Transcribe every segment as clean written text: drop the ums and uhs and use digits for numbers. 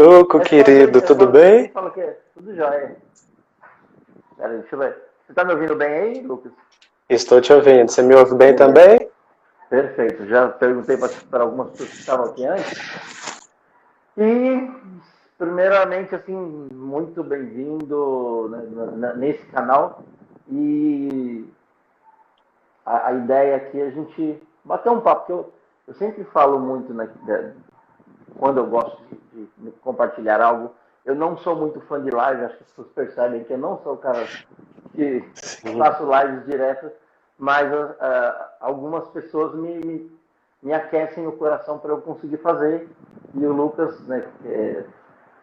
Tuco, Responde aí, querido, tudo responde aí, bem? fala que é tudo jóia. Pera aí, deixa eu ver. Você tá me ouvindo bem aí, Lucas? Estou te ouvindo. Você me ouve bem Beleza, também? perfeito. Já perguntei para algumas pessoas que estavam aqui antes. E, primeiramente, assim, muito bem-vindo, né, nesse canal. E a ideia aqui é a gente bater um papo, que eu sempre falo muito, né, quando eu gosto de compartilhar algo. Eu não sou muito fã de live, acho que as pessoas percebem que eu não sou o cara que Sim. faço lives diretas, mas algumas pessoas me aquecem o coração para eu conseguir fazer. E o Lucas, né,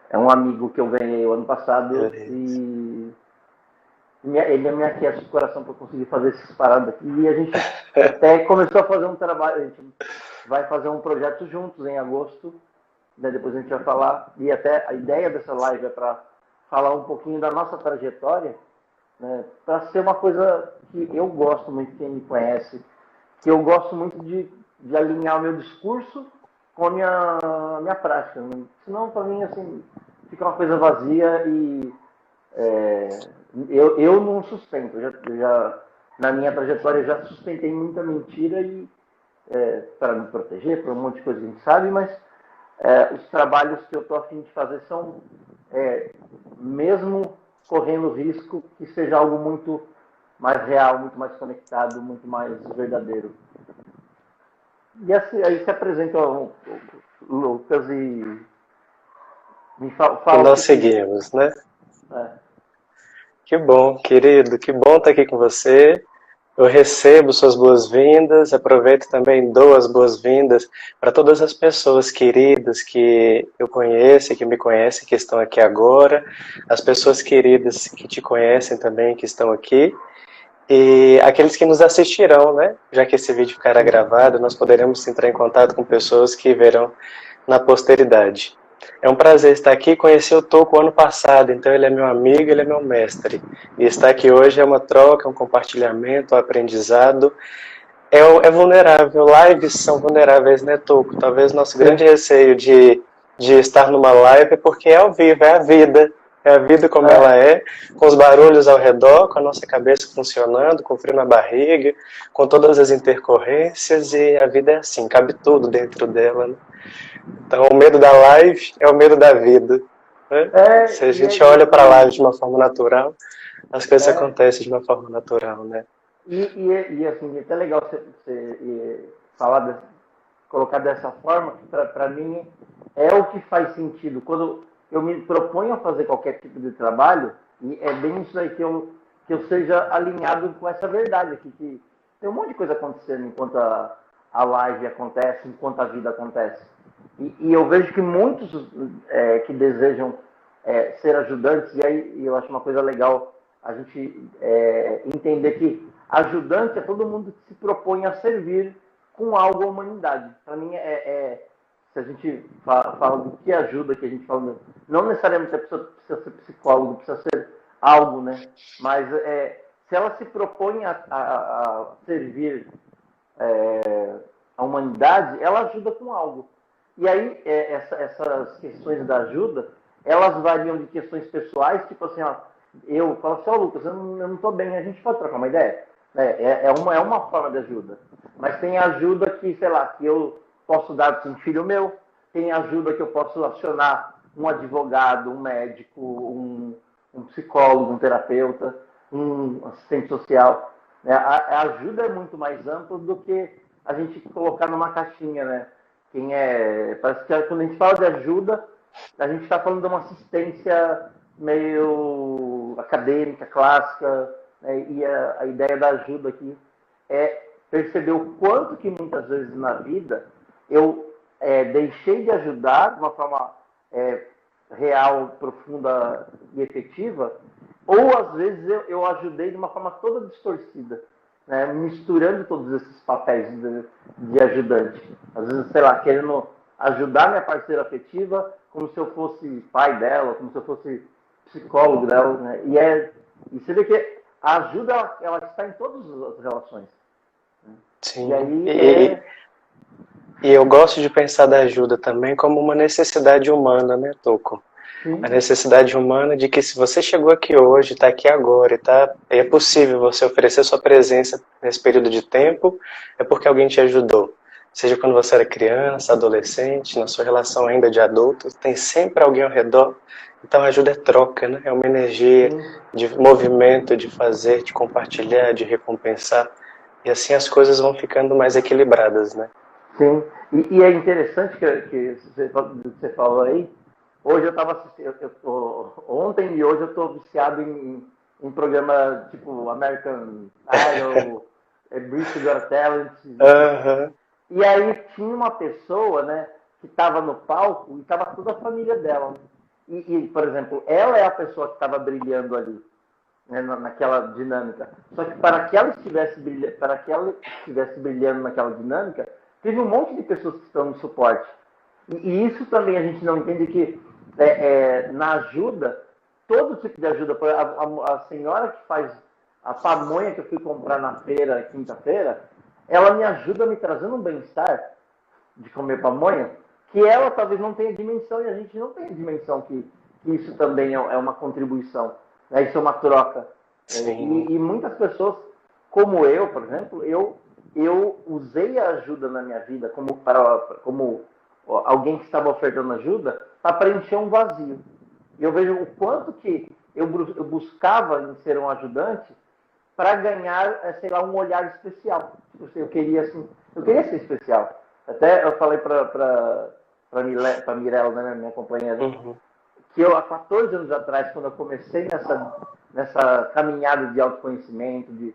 é um amigo que eu ganhei o ano passado Beleza. e ele me aquece o coração para conseguir fazer essas paradas aqui. E a gente até começou a fazer um trabalho, a gente vai fazer um projeto juntos em agosto, né, depois a gente vai falar, e até a ideia dessa live é para falar um pouquinho da nossa trajetória, né, para ser uma coisa que eu gosto muito, quem me conhece, que eu gosto muito de alinhar o meu discurso com a minha prática. Né? Senão, para mim, assim, fica uma coisa vazia e é, eu não sustento. Na minha trajetória, eu já sustentei muita mentira e para me proteger, para um monte de coisa que a gente sabe, mas os trabalhos que eu estou a fim de fazer são, mesmo correndo risco, que seja algo muito mais real, muito mais conectado, muito mais verdadeiro. E assim, aí se apresenta o Lucas e me E fala o nós que seguimos, né? é, Que bom, querido, que bom estar aqui com você. Eu recebo suas boas-vindas, aproveito também e dou as boas-vindas para todas as pessoas queridas que eu conheço, que me conhecem, que estão aqui agora, as pessoas queridas que te conhecem também, que estão aqui, e aqueles que nos assistirão, né? Já que esse vídeo ficará gravado, nós poderemos entrar em contato com pessoas que verão na posteridade. É um prazer estar aqui. Conheci o Toco ano passado, então ele é meu amigo, ele é meu mestre. E estar aqui hoje é uma troca, um compartilhamento, um aprendizado. É vulnerável. Lives são vulneráveis, né, Toco? Talvez nosso grande receio de estar numa live é porque é ao vivo, é a vida. É a vida como ela é, é, com os barulhos ao redor, com a nossa cabeça funcionando, com o frio na barriga, com todas as intercorrências, e a vida é assim, cabe tudo dentro dela, né? Então, o medo da live é o medo da vida, né? Se a é, gente olha para a live de uma forma natural, as coisas é, acontecem de uma forma natural, né? assim, é até legal você falar, colocar dessa forma, que para mim é o que faz sentido. Quando eu me proponho a fazer qualquer tipo de trabalho, e é bem isso aí que eu seja alinhado com essa verdade aqui, que tem um monte de coisa acontecendo enquanto a live acontece, enquanto a vida acontece. E eu vejo que muitos que desejam ser ajudantes, e aí eu acho uma coisa legal a gente entender que ajudante é todo mundo que se propõe a servir com algo à humanidade. Para mim, se a gente fala do que ajuda, que a gente fala, não necessariamente a pessoa precisa ser psicólogo, precisa ser algo, né? Mas se ela se propõe a servir a humanidade, ela ajuda com algo. E aí, essas questões da ajuda, elas variam de questões pessoais, tipo assim, ó, eu falo assim, ó, Lucas, eu não estou bem, a gente pode trocar uma ideia? É uma forma de ajuda. Mas tem ajuda que, sei lá, que eu posso dar para um filho meu, tem ajuda que eu posso acionar um advogado, um médico, um psicólogo, um terapeuta, um assistente social. Né? A ajuda é muito mais ampla do que a gente colocar numa caixinha, né? Parece que quando a gente fala de ajuda, a gente está falando de uma assistência meio acadêmica, clássica, né? E a ideia da ajuda aqui é perceber o quanto que muitas vezes na vida eu deixei de ajudar de uma forma real, profunda e efetiva, ou às vezes eu ajudei de uma forma toda distorcida, né? Misturando todos esses papéis de ajudante. Às vezes, sei lá, querendo ajudar minha parceira afetiva como se eu fosse pai dela, como se eu fosse psicólogo dela. Né? E você vê que a ajuda ela está em todas as relações. Né? E Sim. aí E E eu gosto de pensar da ajuda também como uma necessidade humana, né, Toco? A Sim, necessidade humana de que se você chegou aqui hoje, está aqui agora, e é possível você oferecer sua presença nesse período de tempo, é porque alguém te ajudou. Seja quando você era criança, adolescente, na sua relação ainda de adulto, tem sempre alguém ao redor. Então a ajuda é troca, né? É uma energia sim, de movimento, de fazer, de compartilhar, de recompensar. E assim as coisas vão ficando mais equilibradas, né? sim. E é interessante que você falou aí. Hoje eu estava assistindo, ontem e hoje eu estou viciado em programa tipo American Idol, British Got Talent. Aham. E aí tinha uma pessoa, né, que estava no palco e estava toda a família dela. Né? Por exemplo, ela é a pessoa que estava brilhando ali, né, naquela dinâmica. Só que para que ela estivesse brilhando naquela dinâmica, teve um monte de pessoas que estão no suporte. E isso também a gente não entende que na ajuda, todo tipo de ajuda, a senhora que faz a pamonha que eu fui comprar na feira, quinta-feira, ela me ajuda me trazendo um bem-estar de comer pamonha, que ela talvez não tenha dimensão e a gente não tem dimensão que isso também é uma contribuição, né? Isso é uma troca. Sim. E muitas pessoas, como eu, por exemplo, eu usei a ajuda na minha vida como alguém que estava ofertando ajuda para preencher um vazio. E eu vejo o quanto que eu buscava em ser um ajudante para ganhar, sei lá, um olhar especial. Eu queria, assim, eu queria ser especial. Até eu falei para Mirella, né, minha companheira, Uhum. que eu, há 14 anos atrás, quando eu comecei nessa caminhada de autoconhecimento, de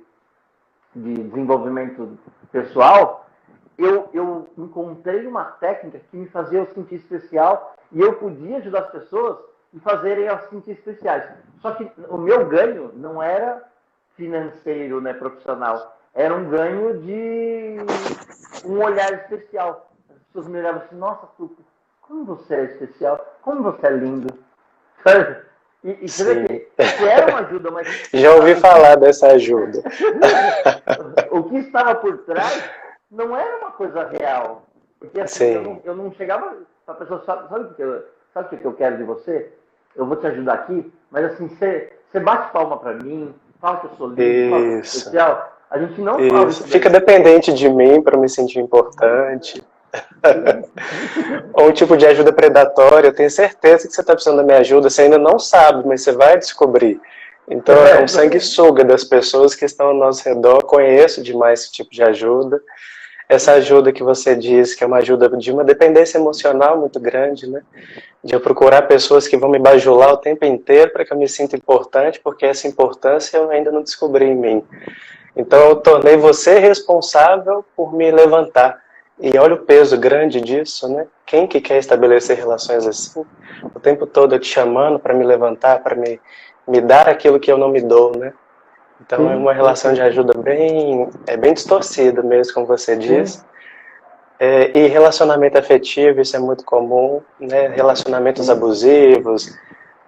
desenvolvimento pessoal, eu encontrei uma técnica que me fazia eu sentir especial e eu podia ajudar as pessoas e fazerem elas se sentir especiais. Só que o meu ganho não era financeiro, né, profissional. Era um ganho de um olhar especial. As pessoas me olhavam assim, nossa, Tuco, como você é especial, como você é lindo. Sabe? E você vê Sim. que era uma ajuda, mas Já ouvi falar dessa ajuda. o que estava por trás não era uma coisa real. Porque assim, Sim. eu não chegava para a pessoa, sabe o que eu quero de você? Eu vou te ajudar aqui, mas assim, você bate palma para mim, fala que eu sou lindo, fala que eu sou Isso. especial. A gente não fala Isso. isso Fica daí. dependente de mim para me sentir importante. Sim, Ou um tipo de ajuda predatória. Eu tenho certeza que você está precisando da minha ajuda. Você ainda não sabe, mas você vai descobrir. Então é um sanguessuga das pessoas que estão ao nosso redor. Conheço demais esse tipo de ajuda. Essa ajuda que você diz que é uma ajuda de uma dependência emocional muito grande, né? De eu procurar pessoas que vão me bajular o tempo inteiro para que eu me sinta importante, porque essa importância eu ainda não descobri em mim. Então eu tornei você responsável por me levantar. E olha o peso grande disso, né? Quem que quer estabelecer relações assim? O tempo todo eu te chamando para me levantar, para me dar aquilo que eu não me dou, né? Então é sim, uma relação de perfeito. ajuda bem distorcida mesmo, como você Sim, diz. E relacionamento afetivo, isso é muito comum, né? Relacionamentos sim, abusivos,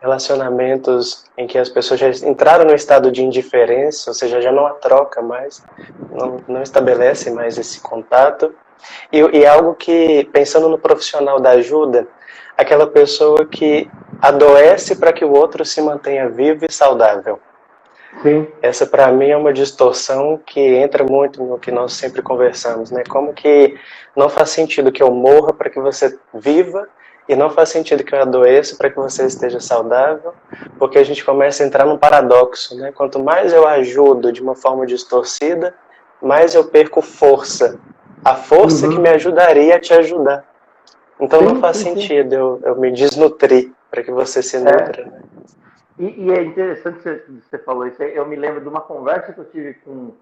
relacionamentos em que as pessoas já entraram no estado de indiferença, ou seja, já não há troca mais, não estabelece mais esse contato. E algo que, pensando no profissional da ajuda, aquela pessoa que adoece para que o outro se mantenha vivo e saudável. sim, Essa, para mim, é uma distorção que entra muito no que nós sempre conversamos, né? Como que não faz sentido que eu morra para que você viva e não faz sentido que eu adoeça para que você esteja saudável, porque a gente começa a entrar num paradoxo, né? Quanto mais eu ajudo de uma forma distorcida, mais eu perco força. A força que me uhum. ajudaria a te ajudar. Então não Sim, faz sim, sim. sentido eu me desnutrir para que você se nutra, É, né? e é interessante que você falou isso. Eu me lembro de uma conversa que eu tive com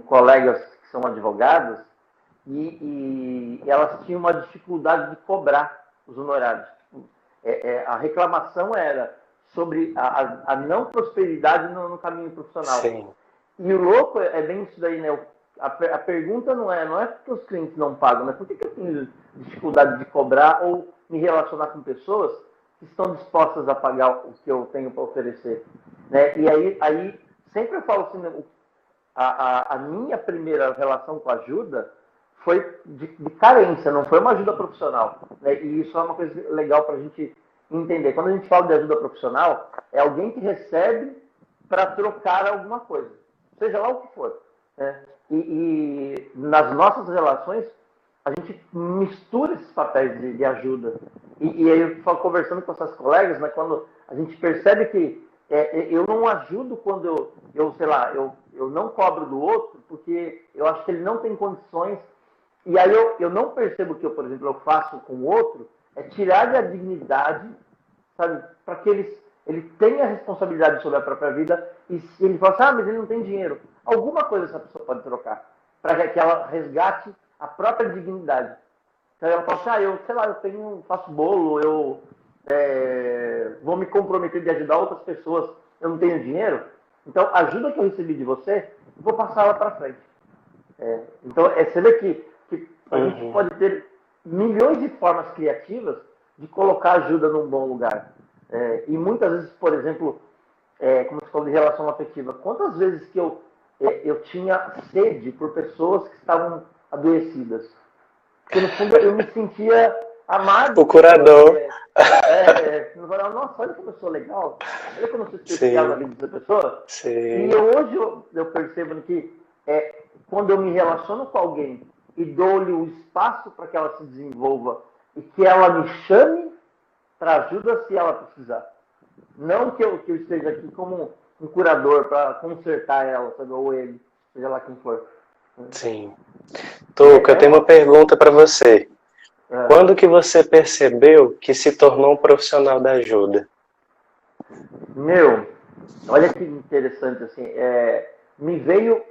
colegas que são advogados e elas tinham uma dificuldade de cobrar os honorários. A reclamação era sobre a não prosperidade no caminho profissional. Sim. E o louco é bem isso daí, né? A pergunta não é porque os clientes não pagam, mas por que eu tenho dificuldade de cobrar ou me relacionar com pessoas que estão dispostas a pagar o que eu tenho para oferecer? Né? E aí sempre eu falo assim, a minha primeira relação com a ajuda foi de carência, não foi uma ajuda profissional. Né? E isso é uma coisa legal para a gente entender. Quando a gente fala de ajuda profissional, é alguém que recebe para trocar alguma coisa, seja lá o que for. Né? E nas nossas relações, a gente mistura esses papéis de ajuda. E aí eu falo, conversando com essas colegas, né, quando a gente percebe que eu não ajudo quando sei lá, eu não cobro do outro, porque eu acho que ele não tem condições. E aí eu não percebo que eu, por exemplo, eu faço com o outro, é tirar a dignidade, sabe, para que ele tenha a responsabilidade sobre a própria vida. E se ele fala assim, mas ele não tem dinheiro, alguma coisa essa pessoa pode trocar, para que ela resgate a própria dignidade. Então ela fala assim, eu, sei lá, faço bolo, eu vou me comprometer de ajudar outras pessoas, eu não tenho dinheiro, então a ajuda que eu recebi de você, eu vou passar ela para frente. Então, você vê que a gente pode ter milhões de formas criativas de colocar ajuda num bom lugar. E muitas vezes, por exemplo, como você falou de relação afetiva, quantas vezes que eu tinha sede por pessoas que estavam adoecidas? Porque, no fundo, eu me sentia amado. O curador. Nossa, olha como eu sou legal. Olha como eu sou especial na vida dessa pessoa. Sim. E hoje eu percebo que quando eu me relaciono com alguém e dou-lhe o espaço para que ela se desenvolva e que ela me chame para ajuda se ela precisar. Não que eu esteja aqui como um curador para consertar ela, sabe? Ou ele, seja lá quem for. Sim. Tuca, eu tenho uma pergunta para você. Quando que você percebeu que se tornou um profissional da ajuda? Olha que interessante, assim, me veio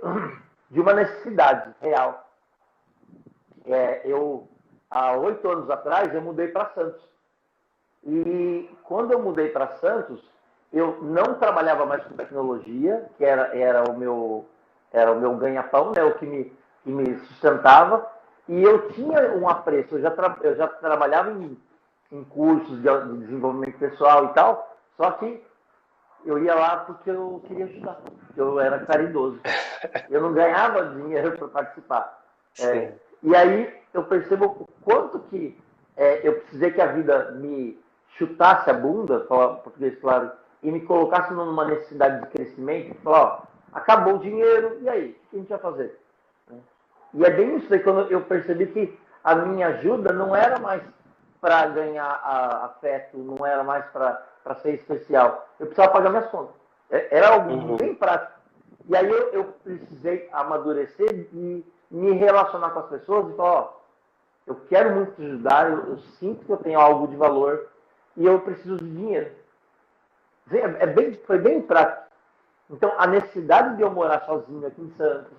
de uma necessidade real. Há 8 anos atrás, eu mudei para Santos. E quando eu mudei para Santos, eu não trabalhava mais com tecnologia, que era o meu ganha-pão, né, o que me sustentava. E eu tinha um apreço, eu já trabalhava em cursos de desenvolvimento pessoal e tal, só que eu ia lá porque eu queria ajudar, porque eu era caridoso. Eu não ganhava dinheiro para participar. E aí eu percebo o quanto que eu precisei que a vida me chutasse a bunda, falar português claro, e me colocasse numa necessidade de crescimento, falar, acabou o dinheiro, e aí? O que a gente vai fazer? E é bem isso aí, quando eu percebi que a minha ajuda não era mais para ganhar afeto, não era mais para ser especial. Eu precisava pagar minhas contas. Era algo bem prático. E aí eu precisei amadurecer e me relacionar com as pessoas e falar, eu quero muito te ajudar, eu sinto que eu tenho algo de valor e eu preciso de dinheiro. Foi bem prático. Então, a necessidade de eu morar sozinho aqui em Santos,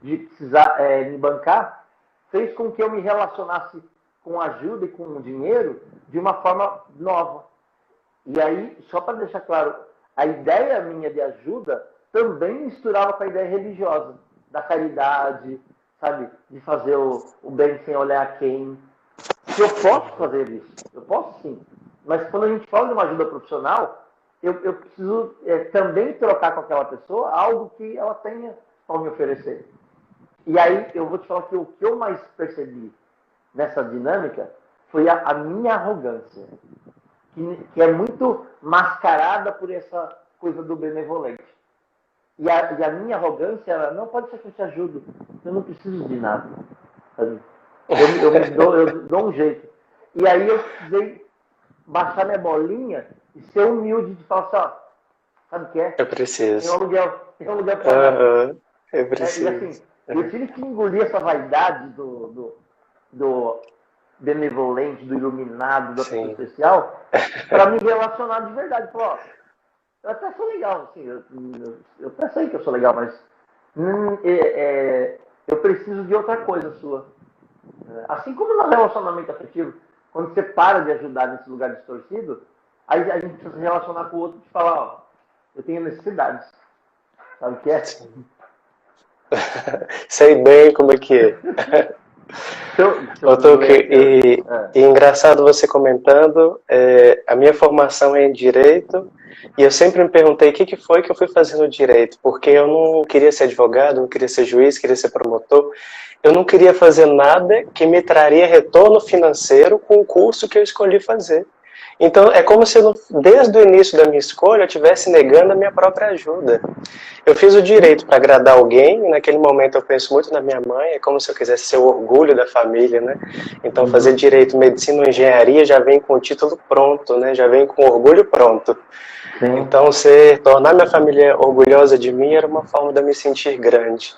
de precisar me bancar, fez com que eu me relacionasse com ajuda e com dinheiro de uma forma nova. E aí, só para deixar claro, a ideia minha de ajuda também misturava com a ideia religiosa, da caridade, sabe? De fazer o bem sem olhar a quem. Eu posso fazer isso, eu posso sim. Mas quando a gente fala de uma ajuda profissional, eu preciso também trocar com aquela pessoa algo que ela tenha para me oferecer. E aí eu vou te falar que o que eu mais percebi nessa dinâmica foi a minha arrogância, que é muito mascarada por essa coisa do benevolente. E a minha arrogância, ela não pode ser que eu te ajudo, eu não preciso de nada. Sabe? Eu dou um jeito. E aí eu precisei baixar minha bolinha e ser humilde de falar assim, sabe o que é? Eu preciso. Tem um aluguel para pagar. Eu preciso. E assim, eu tive que engolir essa vaidade do benevolente, do iluminado, da pessoa especial, para me relacionar de verdade. Falar, eu até sou legal, assim, eu até sei que eu sou legal, mas eu preciso de outra coisa sua. Assim como no relacionamento afetivo, quando você para de ajudar nesse lugar distorcido, aí a gente precisa se relacionar com o outro e falar, eu tenho necessidades. Sabe o que é? Sei bem como é que é. Seu Ô, Tuque, Lecker. e engraçado você comentando, a minha formação é em Direito, e eu sempre me perguntei o que foi que eu fui fazer no Direito, porque eu não queria ser advogado, não queria ser juiz, queria ser promotor, eu não queria fazer nada que me traria retorno financeiro com o curso que eu escolhi fazer. Então, é como se eu, desde o início da minha escolha, eu estivesse negando a minha própria ajuda. Eu fiz o direito para agradar alguém, e naquele momento eu penso muito na minha mãe, é como se eu quisesse ser o orgulho da família, né? Então, fazer Uhum. direito, medicina ou engenharia já vem com o título pronto, né? Já vem com orgulho pronto. Sim. Então, tornar minha família orgulhosa de mim era uma forma de eu me sentir grande.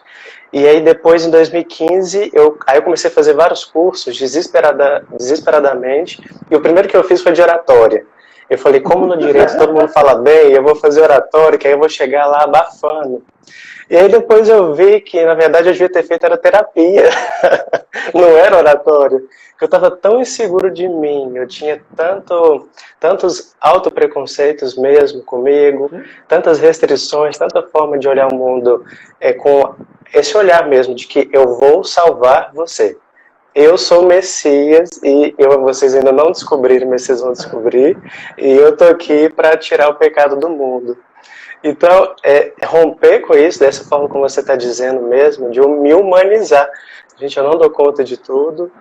E aí depois, em 2015, eu comecei a fazer vários cursos desesperadamente, e o primeiro que eu fiz foi de oratória. Eu falei, como no direito todo mundo fala bem, eu vou fazer oratória, que aí eu vou chegar lá abafando. E aí depois eu vi que, na verdade, eu devia ter feito era terapia, não era oratório. Eu estava tão inseguro de mim, eu tinha tantos autopreconceitos mesmo comigo, Sim. tantas restrições, tanta forma de olhar o mundo com esse olhar mesmo de que eu vou salvar você. Eu sou o Messias e vocês ainda não descobriram, mas vocês vão descobrir. E eu tô aqui para tirar o pecado do mundo. Então, romper com isso, dessa forma como você está dizendo mesmo, de me humanizar. Gente, eu não dou conta de tudo.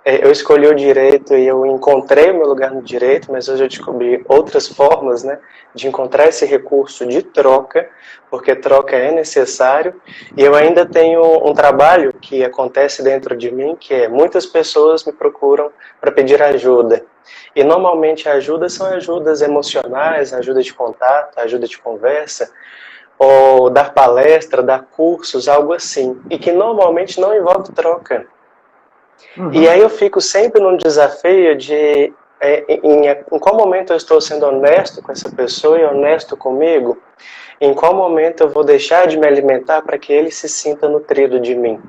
Eu escolhi o direito e eu encontrei o meu lugar no direito, mas hoje eu descobri outras formas, né, de encontrar esse recurso de troca, porque troca é necessário. E eu ainda tenho um trabalho que acontece dentro de mim, que é muitas pessoas me procuram para pedir ajuda. E normalmente ajudas são ajudas emocionais, ajuda de contato, ajuda de conversa, ou dar palestra, dar cursos, algo assim. E que normalmente não envolve troca. E Uhum. aí eu fico sempre num desafio de em qual momento eu estou sendo honesto com essa pessoa e honesto comigo, em qual momento eu vou deixar de me alimentar para que ele se sinta nutrido de mim.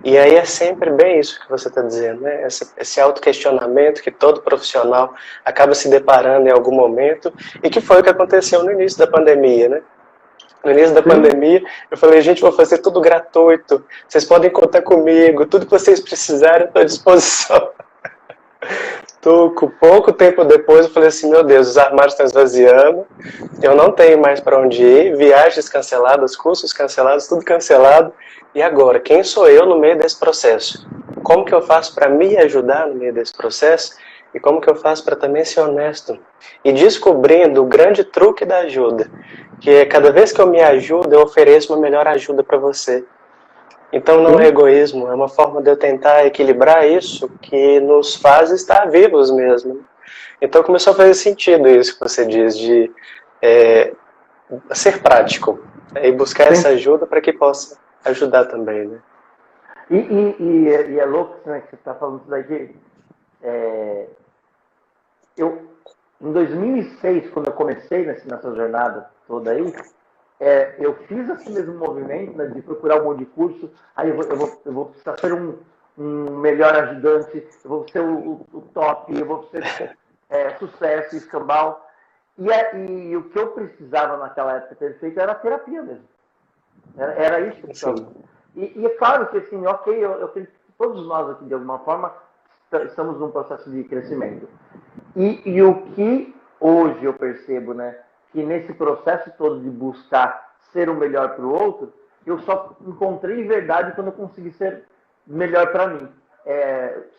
E aí é sempre bem isso que você está dizendo, né? Esse autoquestionamento que todo profissional acaba se deparando em algum momento, e que foi o que aconteceu no início da pandemia, né? No início da Sim. pandemia, eu falei, gente, vou fazer tudo gratuito, vocês podem contar comigo, tudo que vocês precisarem, eu estou à disposição. Pouco tempo depois, eu falei assim, meu Deus, os armários estão esvaziando, eu não tenho mais para onde ir, viagens canceladas, cursos cancelados, tudo cancelado. E agora, quem sou eu no meio desse processo? Como que eu faço para me ajudar no meio desse processo? E como que eu faço para também ser honesto? E descobrindo o grande truque da ajuda, que é cada vez que eu me ajudo, eu ofereço uma melhor ajuda para você. Então não é Sim. egoísmo, é uma forma de eu tentar equilibrar isso que nos faz estar vivos mesmo. Então começou a fazer sentido isso que você diz, de é, ser prático, e buscar essa Sim. ajuda para que possa ajudar também, né? E é louco, né, que você está falando isso daqui. É, eu, em 2006, quando eu comecei nessa jornada toda aí, eu fiz esse mesmo movimento, né, de procurar um monte de curso. Aí eu vou precisar ser um melhor ajudante, eu vou ser o top, eu vou ser sucesso, escambau. E o que eu precisava naquela época ter feito era terapia mesmo. Era isso que eu precisava. Sim, E é claro que, assim, ok, eu acredito que todos nós aqui, de alguma forma, estamos num processo de crescimento. E o que hoje eu percebo, né, que nesse processo todo de buscar ser o melhor para o outro, eu só encontrei verdade quando eu consegui ser melhor para mim.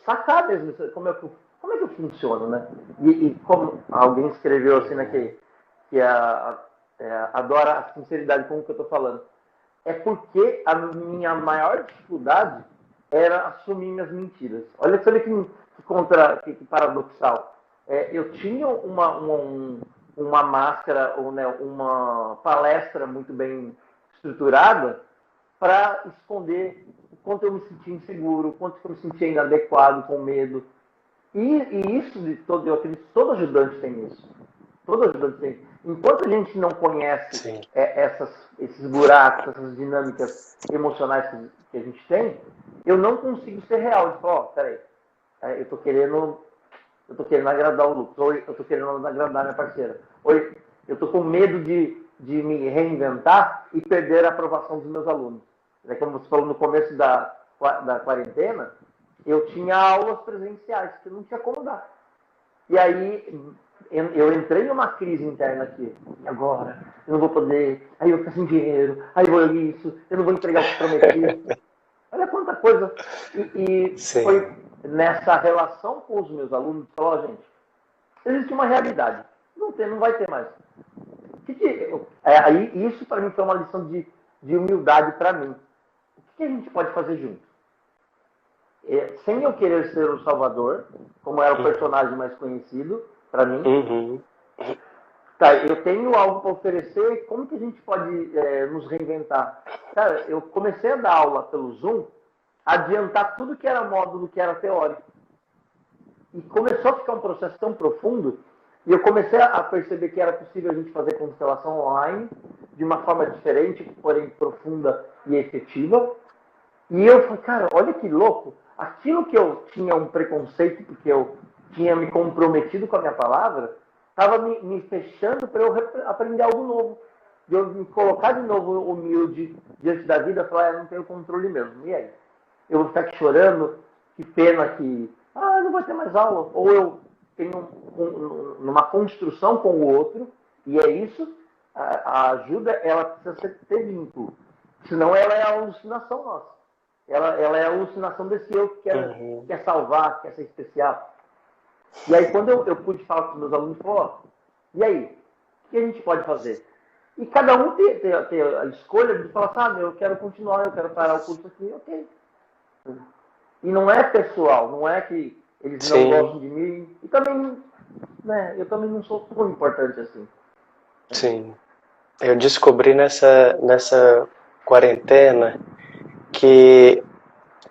Sacar mesmo como é que eu funciono, né? E como alguém escreveu assim, né, que adora a sinceridade com o que eu estou falando. É porque a minha maior dificuldade era assumir minhas mentiras. Olha que paradoxal. Eu tinha uma máscara, ou, né, uma palestra muito bem estruturada para esconder o quanto eu me sentia inseguro, o quanto eu me sentia inadequado, com medo. E isso eu acredito que todo ajudante tem isso. Todo ajudante tem. Enquanto a gente não conhece sim, esses buracos, essas dinâmicas emocionais que a gente tem, eu não consigo ser real. Eu falo, peraí, eu tô querendo agradar o Lucas, ou eu tô querendo agradar minha parceira, ou eu tô com medo de me reinventar e perder a aprovação dos meus alunos. Como você falou no começo da quarentena, eu tinha aulas presenciais, que não tinha como dar. E aí eu entrei numa crise interna aqui. E agora? Eu não vou poder, aí eu vou ficar sem dinheiro, aí eu vou isso, eu não vou entregar o que prometi. Olha quanta coisa. E foi nessa relação com os meus alunos, falou, gente, existe uma realidade. Não vai ter mais. Aí, isso para mim foi uma lição de humildade para mim. O que a gente pode fazer junto? Sem eu querer ser o Salvador, como era o personagem mais conhecido para mim, tá, eu tenho algo para oferecer, como que a gente pode nos reinventar? Cara, eu comecei a dar aula pelo Zoom, adiantar tudo que era módulo, que era teórico. E começou a ficar um processo tão profundo, e eu comecei a perceber que era possível a gente fazer constelação online, de uma forma diferente, porém profunda e efetiva. E eu falei, cara, olha que louco, aquilo que eu tinha um preconceito, porque eu tinha me comprometido com a minha palavra, estava me fechando para eu aprender algo novo. De eu me colocar de novo humilde diante da vida e falar, eu não tenho controle mesmo. E aí? Eu vou ficar aqui chorando, que pena que, não vai ter mais aula. Ou eu tenho numa construção com o outro, e é isso, a ajuda, ela precisa ter vínculo. Senão ela é a alucinação nossa. Ela é a alucinação desse eu que quer salvar, quer ser especial. E aí, quando eu pude falar com os meus alunos, falou, e aí? O que a gente pode fazer? E cada um tem a escolha de falar, eu quero continuar, eu quero parar o curso aqui, ok. E não é pessoal, não é que eles não gostam de mim. E também, eu também não sou tão importante assim. Sim. Eu descobri nessa quarentena que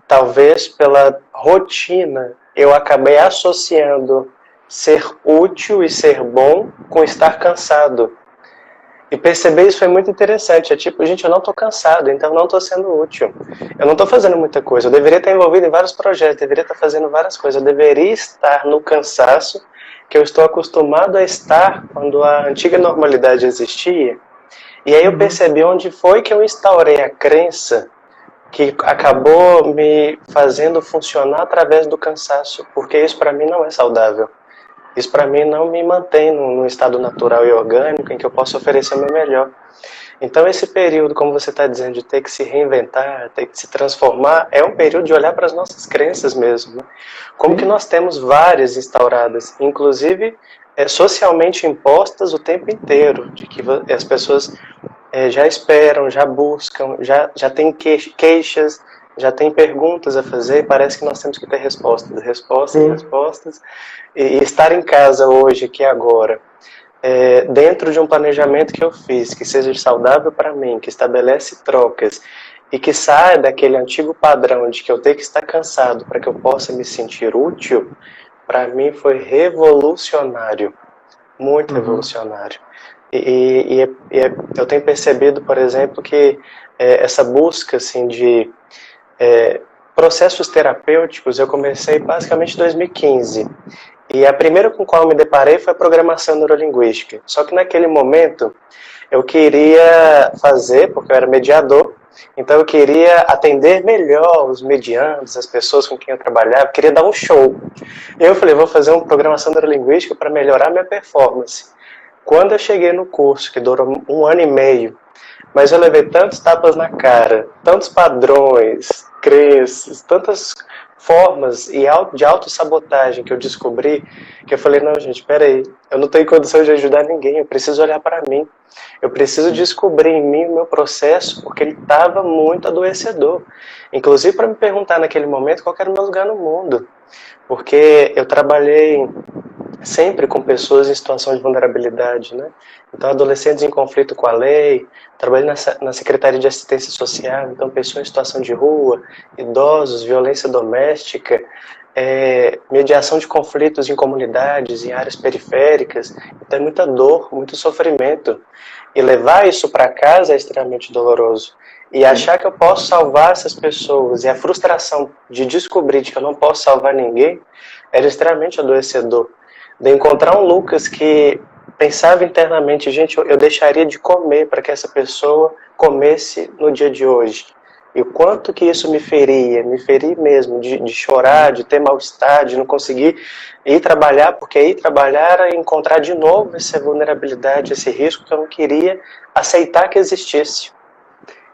talvez pela rotina eu acabei associando ser útil e ser bom com estar cansado. E perceber isso foi muito interessante. É tipo, gente, eu não estou cansado, então eu não estou sendo útil. Eu não estou fazendo muita coisa. Eu deveria estar envolvido em vários projetos, deveria estar fazendo várias coisas. Eu deveria estar no cansaço que eu estou acostumado a estar quando a antiga normalidade existia. E aí eu percebi onde foi que eu instaurei a crença que acabou me fazendo funcionar através do cansaço, porque isso para mim não é saudável. Isso para mim não me mantém num estado natural e orgânico em que eu possa oferecer o meu melhor. Então esse período, como você está dizendo, de ter que se reinventar, ter que se transformar, é um período de olhar para as nossas crenças mesmo. Né? Como que nós temos várias instauradas, inclusive socialmente impostas o tempo inteiro, de que as pessoas já esperam, já buscam, já têm queixas, já tem perguntas a fazer, e parece que nós temos que ter respostas. E estar em casa hoje, aqui agora, dentro de um planejamento que eu fiz, que seja saudável para mim, que estabelece trocas, e que saia daquele antigo padrão de que eu tenho que estar cansado para que eu possa me sentir útil, para mim foi revolucionário, muito revolucionário. E eu tenho percebido, por exemplo, que essa busca assim, de processos terapêuticos eu comecei basicamente em 2015. E a primeira com a qual eu me deparei foi a programação neurolinguística. Só que naquele momento eu queria fazer, porque eu era mediador, então eu queria atender melhor os mediandos, as pessoas com quem eu trabalhava, queria dar um show. E eu falei, vou fazer uma programação neurolinguística para melhorar minha performance. Quando eu cheguei no curso, que durou 1 ano e meio, mas eu levei tantos tapas na cara, tantos padrões, crenças, tantas formas de autossabotagem que eu descobri, que eu falei, não, gente, peraí, eu não tenho condição de ajudar ninguém, eu preciso olhar para mim. Eu preciso descobrir em mim o meu processo, porque ele estava muito adoecedor. Inclusive para me perguntar naquele momento qual era o meu lugar no mundo. Porque eu trabalhei sempre com pessoas em situação de vulnerabilidade, né? Então, adolescentes em conflito com a lei, trabalhei na Secretaria de Assistência Social, então pessoas em situação de rua, idosos, violência doméstica, mediação de conflitos em comunidades, em áreas periféricas, então é muita dor, muito sofrimento. E levar isso para casa é extremamente doloroso. E achar que eu posso salvar essas pessoas, e a frustração de descobrir que eu não posso salvar ninguém, era extremamente adoecedor. De encontrar um Lucas que pensava internamente, gente, eu deixaria de comer para que essa pessoa comesse no dia de hoje. E o quanto que isso me feri mesmo, de chorar, de ter mal-estar, de não conseguir ir trabalhar, porque ir trabalhar era encontrar de novo essa vulnerabilidade, esse risco que eu não queria aceitar que existisse.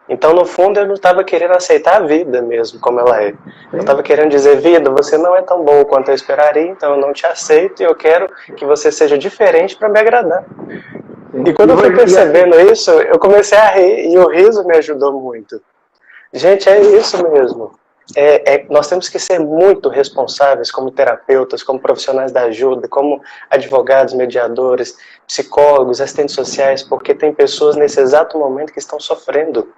Então, no fundo, eu não estava querendo aceitar a vida mesmo, como ela é. Eu estava querendo dizer, vida, você não é tão boa quanto eu esperaria, então eu não te aceito e eu quero que você seja diferente para me agradar. Sim. E quando eu fui percebendo isso, eu comecei a rir, e o riso me ajudou muito. Gente, é isso mesmo. Nós temos que ser muito responsáveis como terapeutas, como profissionais da ajuda, como advogados, mediadores, psicólogos, assistentes sociais, porque tem pessoas nesse exato momento que estão sofrendo.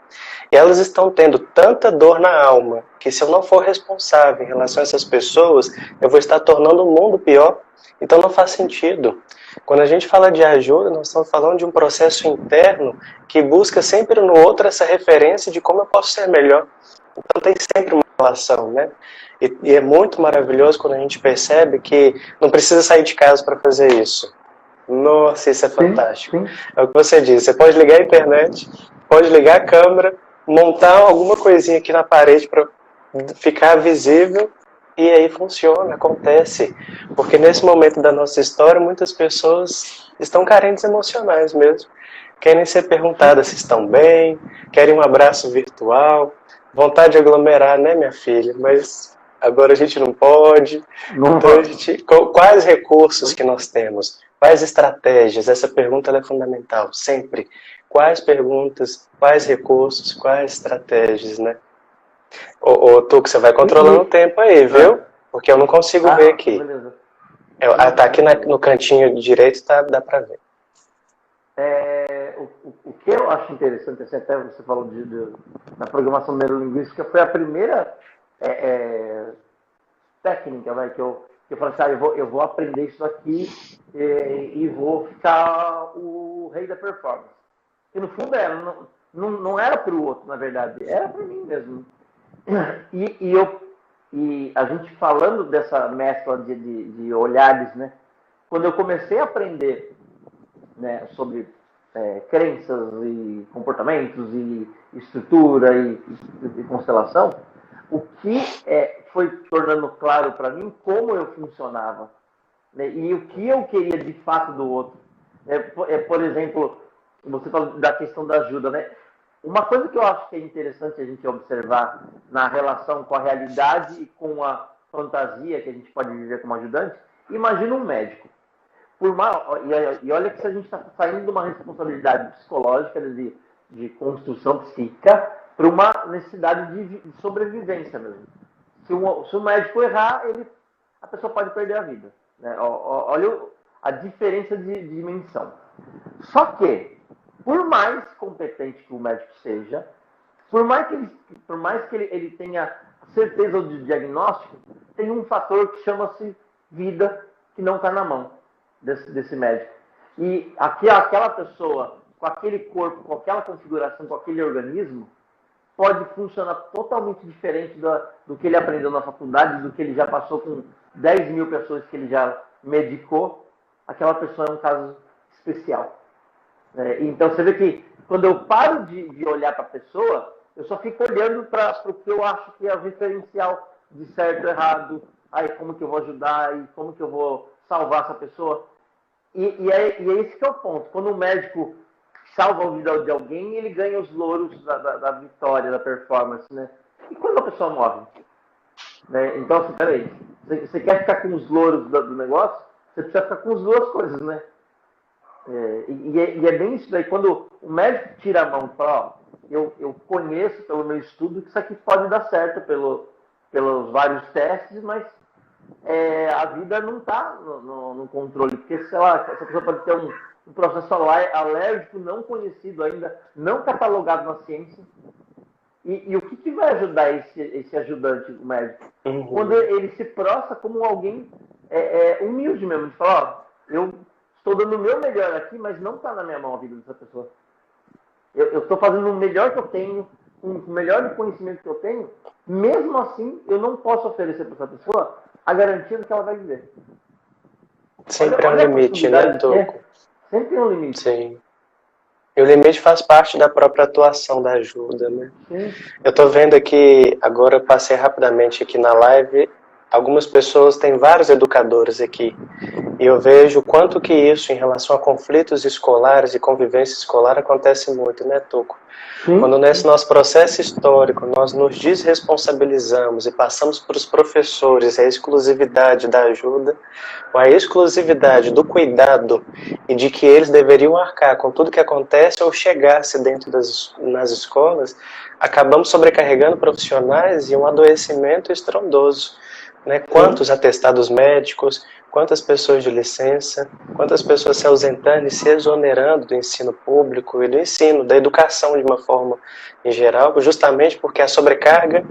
E elas estão tendo tanta dor na alma, que se eu não for responsável em relação a essas pessoas, eu vou estar tornando o mundo pior. Então não faz sentido. Quando a gente fala de ajuda, nós estamos falando de um processo interno que busca sempre no outro essa referência de como eu posso ser melhor. Então tem sempre uma relação, né? E é muito maravilhoso quando a gente percebe que não precisa sair de casa para fazer isso. Nossa, isso é fantástico. Sim. É o que você disse, você pode ligar a internet, pode ligar a câmera, montar alguma coisinha aqui na parede para ficar visível e aí funciona, acontece. Porque nesse momento da nossa história, muitas pessoas estão carentes emocionais mesmo. Querem ser perguntadas se estão bem, querem um abraço virtual, vontade de aglomerar, né, minha filha? Mas agora a gente não pode. Não então, quais recursos que nós temos? Quais estratégias? Essa pergunta ela é fundamental, sempre. Quais perguntas, quais recursos, quais estratégias, né? Ô, Tu, que você vai controlando o tempo aí, viu? Porque eu não consigo ver aqui. Beleza. Tá aqui no cantinho direito, dá pra ver. O que eu acho interessante, assim, até você falou da programação neurolinguística, foi a primeira técnica, que eu falei assim, eu vou aprender isso aqui e vou ficar o rei da performance. Que no fundo não era para o outro, na verdade, era para mim mesmo. E a gente falando dessa mescla de olhares, né? Quando eu comecei a aprender, né, sobre crenças e comportamentos e estrutura e constelação, o que foi tornando claro para mim como eu funcionava, né, e o que eu queria de fato do outro. Por exemplo, você falou da questão da ajuda, né? Uma coisa que eu acho que é interessante a gente observar na relação com a realidade e com a fantasia que a gente pode viver como ajudante, imagina um médico. E olha que se a gente está saindo de uma responsabilidade psicológica, de construção psíquica, para uma necessidade de sobrevivência mesmo. Se o médico errar, a pessoa pode perder a vida. Né? Olha a diferença de dimensão. Só que, por mais competente que o médico seja, por mais que ele tenha certeza do diagnóstico, tem um fator que chama-se vida, que não está na mão desse médico. E aquela pessoa, com aquele corpo, com aquela configuração, com aquele organismo, pode funcionar totalmente diferente do que ele aprendeu na faculdade, do que ele já passou com 10 mil pessoas que ele já medicou. Aquela pessoa é um caso especial. Então você vê que quando eu paro de olhar para a pessoa, eu só fico olhando para o que eu acho que é o referencial de certo, errado, como que eu vou ajudar, e como que eu vou salvar essa pessoa. E é esse que é o ponto. Quando o médico salva a vida de alguém, ele ganha os louros da vitória, da performance, né? E quando a pessoa morre? Né? Então, assim, peraí, você quer ficar com os louros do negócio? Você precisa ficar com as duas coisas, né? E é bem isso daí. Quando o médico tira a mão e fala, eu conheço pelo meu estudo que isso aqui pode dar certo pelos vários testes, mas a vida não está no controle, porque, sei lá, essa pessoa pode ter um processo alérgico não conhecido ainda, não catalogado na ciência. E o que vai ajudar esse ajudante, o médico? Uhum. Quando ele se prostra como alguém humilde mesmo, de falar, eu estou dando o meu melhor aqui, mas não está na minha mão a vida dessa pessoa. Eu estou fazendo o melhor que eu tenho, com o melhor conhecimento que eu tenho, mesmo assim, eu não posso oferecer para essa pessoa a garantia do que ela vai viver. Sempre há um limite, né, Toco? Sempre tem um limite. Sim. E o limite faz parte da própria atuação da ajuda, né? Sim. Eu estou vendo aqui, agora eu passei rapidamente aqui na live, algumas pessoas, tem vários educadores aqui, e eu vejo o quanto que isso em relação a conflitos escolares e convivência escolar acontece muito, né, Tuco? Quando Sim. nesse nosso processo histórico nós nos desresponsabilizamos e passamos para os professores a exclusividade da ajuda, ou a exclusividade do cuidado e de que eles deveriam arcar com tudo que acontece ou chegasse dentro nas escolas, acabamos sobrecarregando profissionais e um adoecimento estrondoso. Né? Quantos atestados médicos, quantas pessoas de licença, quantas pessoas se ausentando e se exonerando do ensino público e do ensino, da educação de uma forma em geral, justamente porque a sobrecarga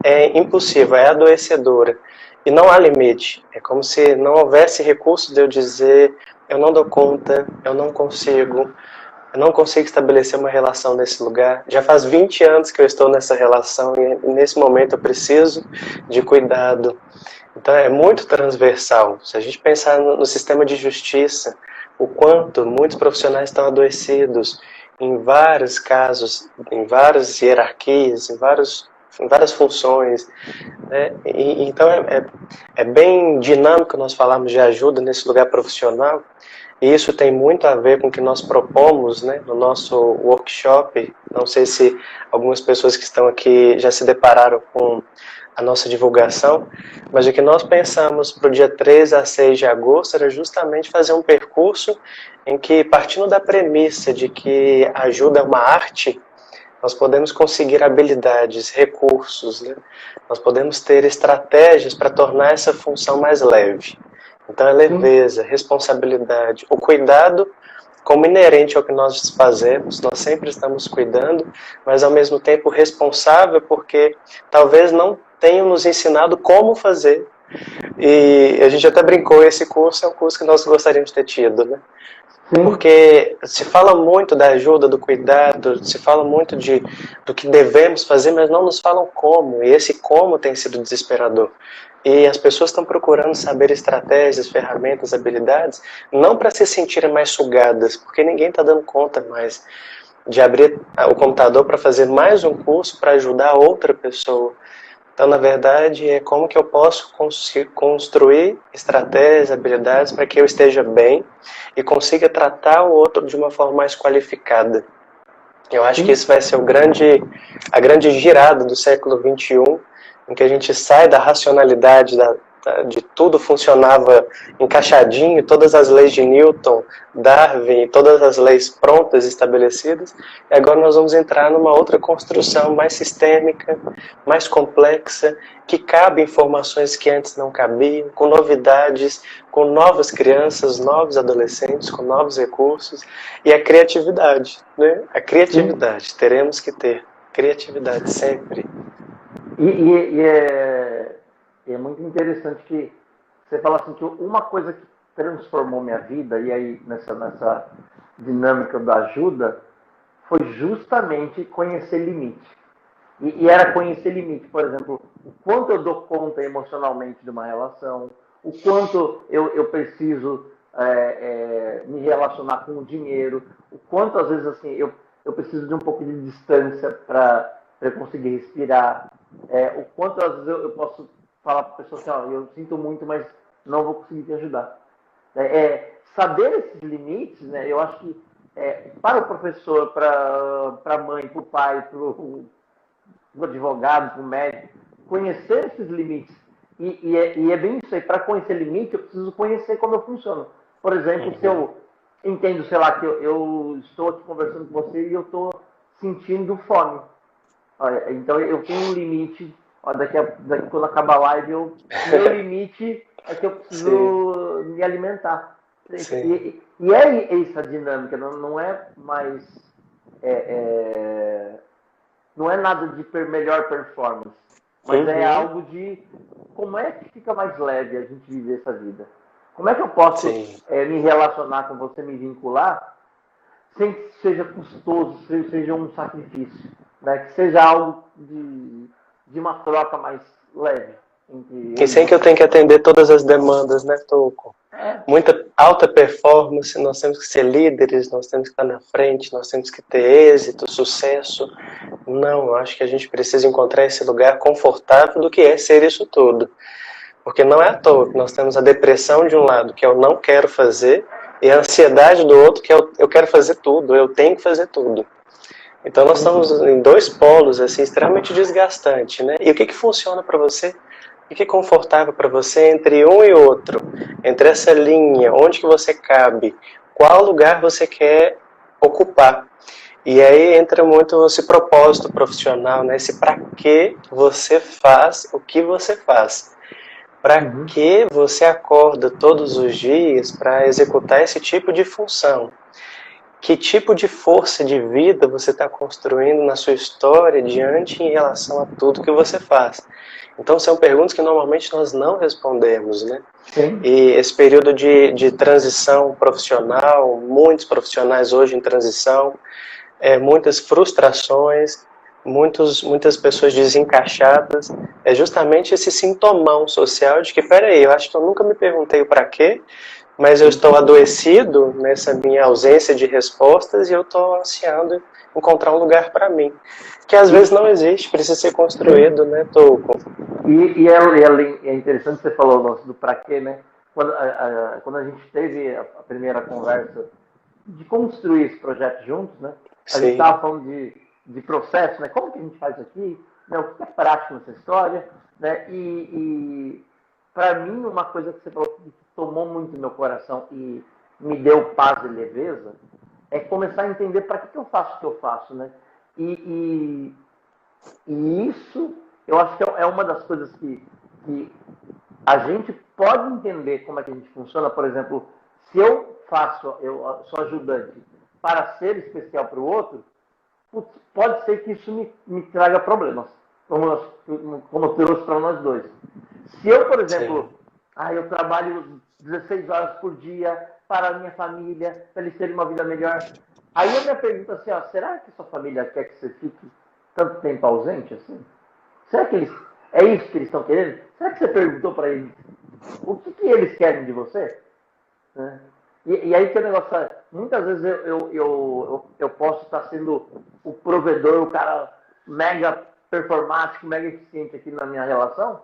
é impossível, é adoecedora. E não há limite. É como se não houvesse recurso de eu dizer eu não dou conta, eu não consigo estabelecer uma relação nesse lugar. Já faz 20 anos que eu estou nessa relação e nesse momento eu preciso de cuidado. Então é muito transversal. Se a gente pensar no sistema de justiça, o quanto muitos profissionais estão adoecidos em vários casos, em várias hierarquias, em várias funções. Né? Então é bem dinâmico nós falarmos de ajuda nesse lugar profissional, e isso tem muito a ver com o que nós propomos, né, no nosso workshop. Não sei se algumas pessoas que estão aqui já se depararam com a nossa divulgação, mas o que nós pensamos para o dia 3 a 6 de agosto era justamente fazer um percurso em que, partindo da premissa de que a ajuda é uma arte, nós podemos conseguir habilidades, recursos, né? Nós podemos ter estratégias para tornar essa função mais leve. Então, a leveza, responsabilidade, o cuidado como inerente ao que nós fazemos, nós sempre estamos cuidando, mas ao mesmo tempo responsável, porque talvez não tenham nos ensinado como fazer. E a gente até brincou, esse curso é um curso que nós gostaríamos de ter tido, né? Porque se fala muito da ajuda, do cuidado, se fala muito do que devemos fazer, mas não nos falam como, e esse como tem sido desesperador. E as pessoas estão procurando saber estratégias, ferramentas, habilidades, não para se sentirem mais sugadas, porque ninguém está dando conta mais de abrir o computador para fazer mais um curso para ajudar outra pessoa. Então, na verdade, é como que eu posso construir estratégias, habilidades para que eu esteja bem e consiga tratar o outro de uma forma mais qualificada. Eu acho que isso vai ser a grande girada do século XXI, em que a gente sai da racionalidade de tudo funcionava encaixadinho, todas as leis de Newton, Darwin, todas as leis prontas, estabelecidas, e agora nós vamos entrar numa outra construção mais sistêmica, mais complexa, que cabe informações que antes não cabiam, com novidades, com novas crianças, novos adolescentes, com novos recursos, e a criatividade, né? A criatividade, teremos que ter criatividade sempre. É muito interessante que você fala assim que uma coisa que transformou minha vida, e aí nessa dinâmica da ajuda, foi justamente conhecer limite. E era conhecer limite, por exemplo, o quanto eu dou conta emocionalmente de uma relação, o quanto eu preciso me relacionar com o dinheiro, o quanto às vezes assim eu preciso de um pouco de distância para conseguir respirar, o quanto às vezes eu posso falar para a pessoa assim, ó, eu sinto muito, mas não vou conseguir te ajudar. Saber esses limites, né, eu acho que para o professor, para a mãe, para o pai, para o advogado, para o médico, conhecer esses limites. E é bem isso aí, para conhecer limite, eu preciso conhecer como eu funciono. Por exemplo, se eu entendo, sei lá, que eu estou aqui conversando com você e eu estou sentindo fome. Olha, então eu tenho um limite, daqui quando acabar a live, meu limite é que eu preciso me alimentar. E é essa dinâmica, não é mais... não é nada de melhor performance, mas é algo de como é que fica mais leve a gente viver essa vida. Como é que eu posso me relacionar com você, me vincular, sem que seja custoso, seja um sacrifício, né? Que seja algo de uma troca mais leve. E sem que eu tenha que atender todas as demandas, né, Tuco? É. muita alta performance, nós temos que ser líderes, nós temos que estar na frente, nós temos que ter êxito, sucesso. Não, eu acho que a gente precisa encontrar esse lugar confortável do que é ser isso tudo. Porque não é à toa que nós temos a depressão de um lado, que eu não quero fazer, e a ansiedade do outro, que eu quero fazer tudo, eu tenho que fazer tudo. Então nós estamos em dois polos assim, extremamente desgastantes, né? E o que funciona para você? O que é confortável para você entre um e outro? Entre essa linha, onde que você cabe? Qual lugar você quer ocupar? E aí entra muito esse propósito profissional, né? Esse para que você faz o que você faz. Para que você acorda todos os dias para executar esse tipo de função? Que tipo de força de vida você está construindo na sua história diante em relação a tudo que você faz? Então são perguntas que normalmente nós não respondemos, né? Sim. E esse período de transição profissional, muitos profissionais hoje em transição, muitas frustrações, muitas pessoas desencaixadas, é justamente esse sintomão social de que, peraí, eu acho que eu nunca me perguntei o para quê, mas eu estou adoecido nessa minha ausência de respostas e eu estou ansiando encontrar um lugar para mim, que às vezes não existe, precisa ser construído, né, Touko? É interessante você falou do para quê, né? Quando a gente teve a primeira conversa de construir esse projeto juntos, né? A gente estava falando de processo, né? Como que a gente faz aqui? Né? O que é prático nessa história? Né? E para mim, uma coisa que você falou que tomou muito meu coração e me deu paz e leveza é começar a entender para que eu faço o que eu faço, né? E isso, eu acho que é uma das coisas que a gente pode entender como é que a gente funciona. Por exemplo, se eu sou ajudante para ser especial para o outro, pode ser que isso me traga problemas, como trouxe para nós dois. Se eu, por exemplo, eu trabalho 16 horas por dia para a minha família, para eles terem uma vida melhor, aí a minha pergunta assim, será que sua família quer que você fique tanto tempo ausente assim? Será que é isso que eles estão querendo? Será que você perguntou para eles o que eles querem de você? Né? E aí que o negócio, muitas vezes eu posso estar sendo o provedor, o cara mega performático, mega eficiente aqui na minha relação,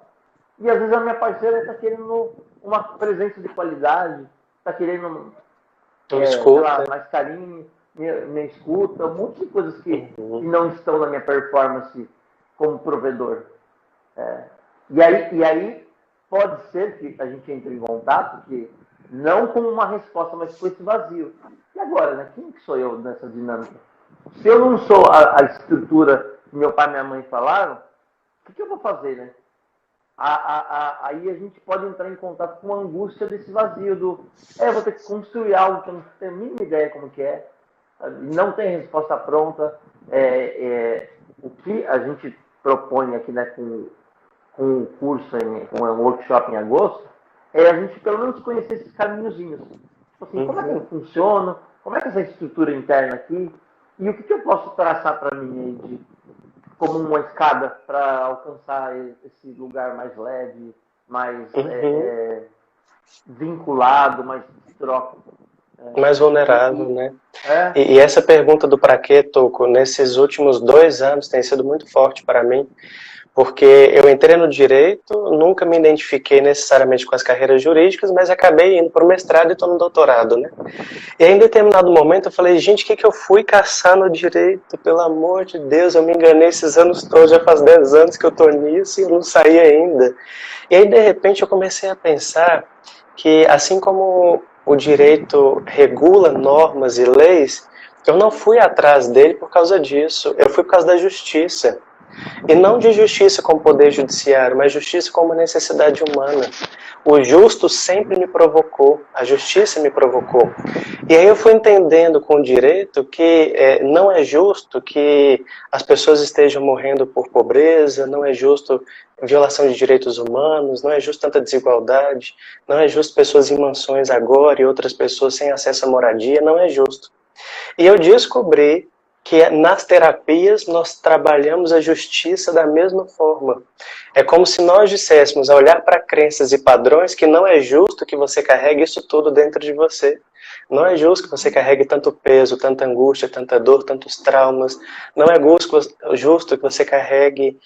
e às vezes a minha parceira está querendo uma presença de qualidade, está querendo sei lá, mais carinho, me escuta, um monte de coisas que não estão na minha performance como provedor. E aí pode ser que a gente entre em contato, que não com uma resposta, mas com esse vazio. E agora, né? Quem que sou eu nessa dinâmica? Se eu não sou a estrutura que meu pai e minha mãe falaram, o que eu vou fazer, né? Aí a gente pode entrar em contato com a angústia desse vazio eu vou ter que construir algo que eu não tenho a mínima ideia como que é, não tem resposta pronta. O que a gente propõe aqui, né, com o curso, com o workshop em agosto, é a gente pelo menos conhecer esses caminhozinhos. Tipo assim, como é que eu funciono? Como é que é essa estrutura interna aqui? E o que eu posso traçar para mim aí como uma escada para alcançar esse lugar mais leve, mais vinculado, mais troca. Mais vulnerável, né? E essa pergunta do para quê, Touko, nesses últimos 2 anos tem sido muito forte para mim, porque eu entrei no direito, nunca me identifiquei necessariamente com as carreiras jurídicas, mas acabei indo para o mestrado e estou no doutorado, né? E aí, em determinado momento eu falei, gente, o que eu fui caçar no direito? Pelo amor de Deus, eu me enganei esses anos todos, já faz 10 anos que eu estou nisso e eu não saí ainda. E aí, de repente, eu comecei a pensar que, assim como o direito regula normas e leis, eu não fui atrás dele por causa disso, eu fui por causa da justiça. E não de justiça como poder judiciário, mas justiça como necessidade humana. O justo sempre me provocou, a justiça me provocou. E aí eu fui entendendo com o direito que não é justo que as pessoas estejam morrendo por pobreza, não é justo violação de direitos humanos, não é justo tanta desigualdade, não é justo pessoas em mansões agora e outras pessoas sem acesso à moradia, não é justo. E eu descobri que nas terapias nós trabalhamos a justiça da mesma forma. É como se nós disséssemos, a olhar para crenças e padrões, que não é justo que você carregue isso tudo dentro de você. Não é justo que você carregue tanto peso, tanta angústia, tanta dor, tantos traumas. Não é justo que você carregue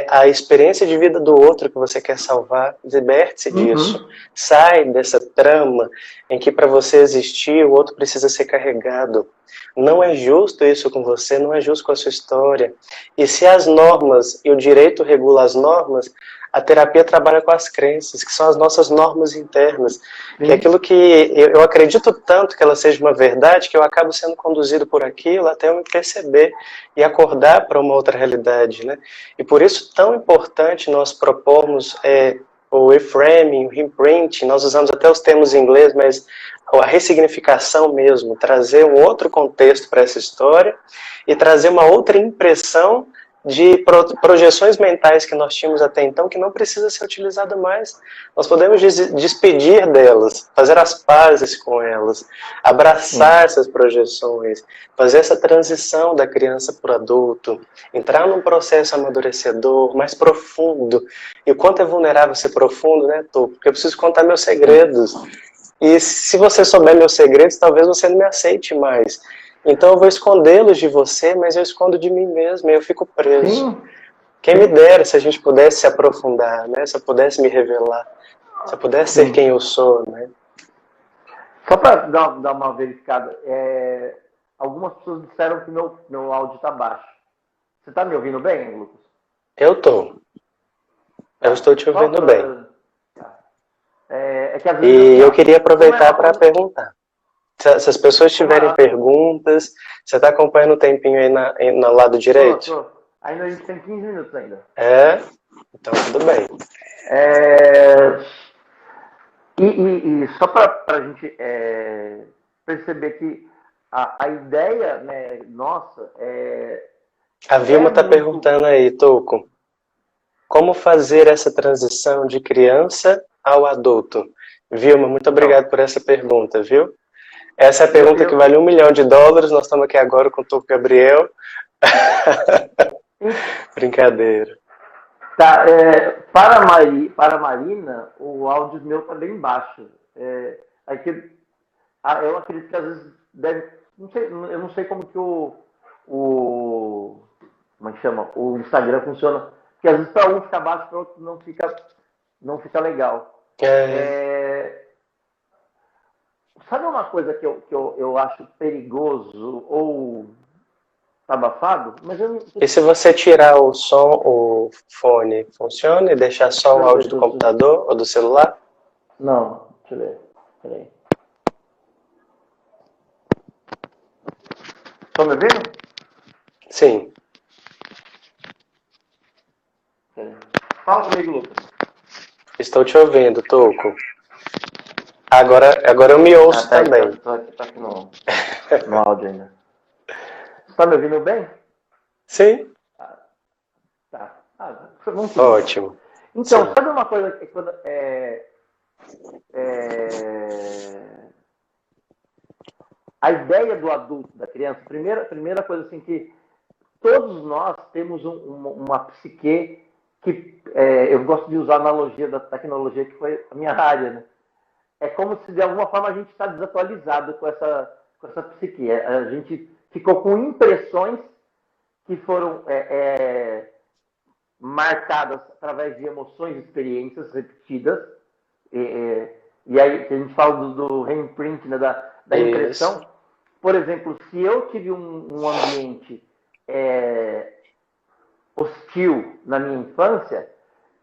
a experiência de vida do outro que você quer salvar. Liberte-se disso. Sai dessa trama em que para você existir o outro precisa ser carregado. Não é justo isso com você, não é justo com a sua história. E se as normas e o direito regula as normas, a terapia trabalha com as crenças, que são as nossas normas internas. Que é aquilo que eu acredito tanto que ela seja uma verdade, que eu acabo sendo conduzido por aquilo até eu me perceber e acordar para uma outra realidade, né? E por isso tão importante nós propormos o reframing, o reprinting, nós usamos até os termos em inglês, mas a ressignificação mesmo, trazer um outro contexto para essa história e trazer uma outra impressão de projeções mentais que nós tínhamos até então, que não precisa ser utilizada mais. Nós podemos despedir delas, fazer as pazes com elas, abraçar essas projeções, fazer essa transição da criança para o adulto, entrar num processo amadurecedor, mais profundo. E o quanto é vulnerável ser profundo, né, Tô? Porque eu preciso contar meus segredos. E se você souber meus segredos, talvez você não me aceite mais. Então eu vou escondê-los de você, mas eu escondo de mim mesmo, e eu fico preso. Sim. Quem me dera se a gente pudesse se aprofundar, né? Se eu pudesse me revelar, se eu pudesse ser quem eu sou, né? Só para dar uma verificada, algumas pessoas disseram que meu áudio está baixo. Você está me ouvindo bem, Lucas? Eu estou. Eu estou te ouvindo bem. Que às vezes, e eu queria aproveitar para perguntar. Se as pessoas tiverem perguntas, você está acompanhando o tempinho aí no lado direito? Tô. Ainda a gente tem 15 minutos ainda. Então tudo bem. E só para a gente perceber que a ideia, né, nossa A Vilma está perguntando aí, Tuco, como fazer essa transição de criança ao adulto? Vilma, muito obrigado por essa pergunta, viu? Essa é a pergunta que vale $1 milhão. Nós estamos aqui agora com o Tuco Gabriel. Brincadeira. Tá, para a Marina, o áudio meu está bem baixo. Eu acredito que às vezes deve. Eu não sei como que como é que chama? O Instagram funciona. Porque às vezes para um fica baixo, para o outro não fica legal. Sabe uma coisa que eu acho perigoso ou abafado? Mas E se você tirar o som, o fone, funciona e deixar só o áudio do computador ou do celular? Não, deixa eu ver. Peraí. Estão me ouvindo? Sim. Fala comigo, Lucas. Estou te ouvindo, Tuco. Agora eu me ouço também. Estou aqui no áudio ainda. Você está me ouvindo bem? Sim. Tá. Ótimo. Então, sabe uma coisa que quando a ideia do adulto, da criança, primeira coisa assim que todos nós temos uma psique que eu gosto de usar a analogia da tecnologia, que foi a minha área, né? É como se de alguma forma a gente está desatualizado com essa psique. A gente ficou com impressões que foram marcadas através de emoções, experiências repetidas. E aí a gente fala do reimprint, né, da impressão. Isso. Por exemplo, se eu tive um ambiente hostil na minha infância,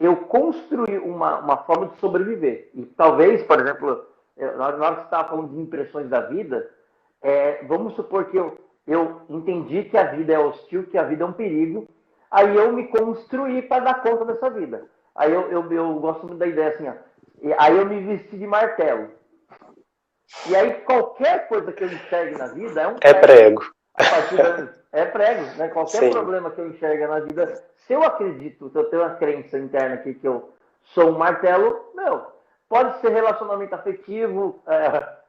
eu construí uma forma de sobreviver. E talvez, por exemplo, na hora que você estava falando de impressões da vida, vamos supor que eu entendi que a vida é hostil, que a vida é um perigo, aí eu me construí para dar conta dessa vida. Aí eu gosto muito da ideia assim, ó, aí eu me vesti de martelo. E aí qualquer coisa que eu enxergue na vida é um prego. A partir é prego, né? Qualquer problema que eu enxergue na vida, se eu acredito, se eu tenho uma crença interna aqui que eu sou um martelo, pode ser relacionamento afetivo,